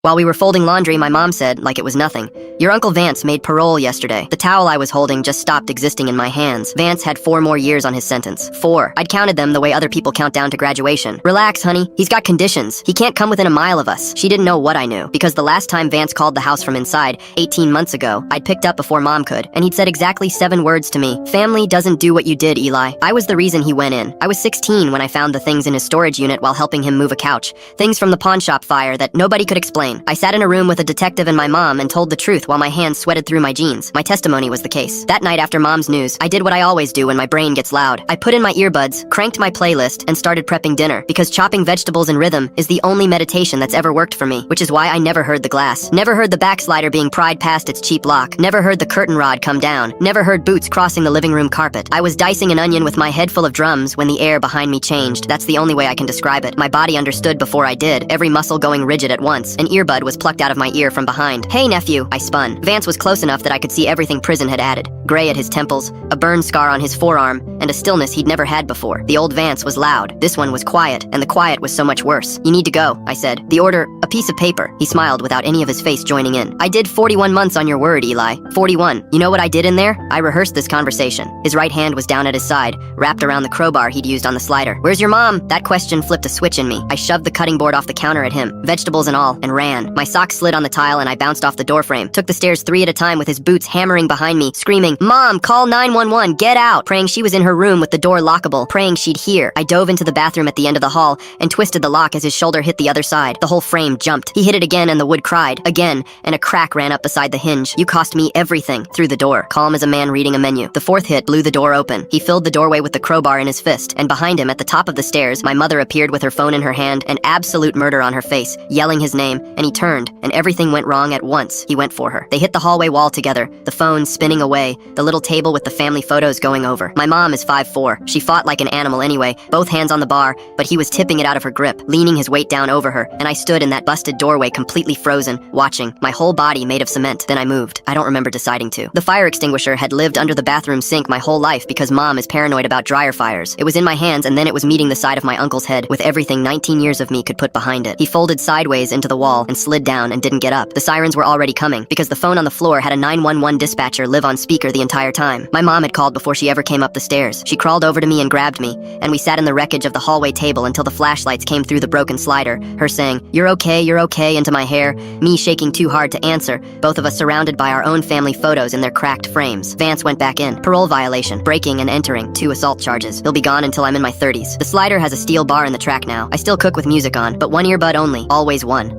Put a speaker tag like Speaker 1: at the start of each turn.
Speaker 1: While we were folding laundry, my mom said, like it was nothing, "Your Uncle Vance made parole yesterday. The towel I was holding just stopped existing in my hands. Vance had 4 more years on his sentence. 4. I'd counted them the way other people count down to graduation. Relax, honey. He's got conditions. He can't come within a mile of us." She didn't know what I knew, because the last time Vance called the house from inside, 18 months ago, I'd picked up before Mom could, and he'd said exactly 7 words to me. "Family doesn't do what you did, Eli." I was the reason he went in. I was 16 when I found the things in his storage unit while helping him move a couch. Things from the pawn shop fire that nobody could explain. I sat in a room with a detective and my mom and told the truth while my hands sweated through my jeans. My testimony was the case. That night after Mom's news, I did what I always do when my brain gets loud. I put in my earbuds, cranked my playlist, and started prepping dinner, because chopping vegetables in rhythm is the only meditation that's ever worked for me, which is why I never heard the glass, never heard the backslider being pried past its cheap lock, never heard the curtain rod come down, never heard boots crossing the living room carpet. I was dicing an onion with my head full of drums when the air behind me changed. That's the only way I can describe it. My body understood before I did, every muscle going rigid at once. An earbud was plucked out of my ear from behind. "Hey, nephew," I spun. Vance was close enough that I could see everything prison had added. Gray at his temples, a burn scar on his forearm, and a stillness he'd never had before. The old Vance was loud. This one was quiet, and the quiet was so much worse. "You need to go," I said. "The order, a piece of paper." He smiled without any of his face joining in. "I did 41 months on your word, Eli. 41. You know what I did in there? I rehearsed this conversation." His right hand was down at his side, wrapped around the crowbar he'd used on the slider. "Where's your mom?" That question flipped a switch in me. I shoved the cutting board off the counter at him, vegetables and all, and ran. My socks slid on the tile and I bounced off the doorframe, took the stairs 3 at a time with his boots hammering behind me, screaming, "Mom, call 911, get out!" Praying she was in her room with the door lockable, praying she'd hear. I dove into the bathroom at the end of the hall and twisted the lock as his shoulder hit the other side. The whole frame jumped. He hit it again and the wood cried. Again, and a crack ran up beside the hinge. "You cost me everything." Through the door, calm as a man reading a menu. The 4th hit blew the door open. He filled the doorway with the crowbar in his fist, and behind him, at the top of the stairs, my mother appeared with her phone in her hand and absolute murder on her face, yelling his name, and he turned, and everything went wrong at once. He went for her. They hit the hallway wall together, the phone spinning away, the little table with the family photos going over. My mom is 5'4". She fought like an animal anyway, both hands on the bar, but he was tipping it out of her grip, leaning his weight down over her, and I stood in that busted doorway completely frozen, watching, my whole body made of cement. Then I moved. I don't remember deciding to. The fire extinguisher had lived under the bathroom sink my whole life because Mom is paranoid about dryer fires. It was in my hands and then it was meeting the side of my uncle's head with everything 19 years of me could put behind it. He folded sideways into the wall and slid down and didn't get up. The sirens were already coming because the phone on the floor had a 911 dispatcher live on speaker the entire time. My mom had called before she ever came up the stairs. She crawled over to me and grabbed me, and we sat in the wreckage of the hallway table until the flashlights came through the broken slider, her saying, you're okay," into my hair, me shaking too hard to answer, both of us surrounded by our own family photos in their cracked frames. Vance went back in. Parole violation, breaking and entering, 2 assault charges. He'll be gone until I'm in my 30s. The slider has a steel bar in the track now. I still cook with music on, but one earbud only, always one.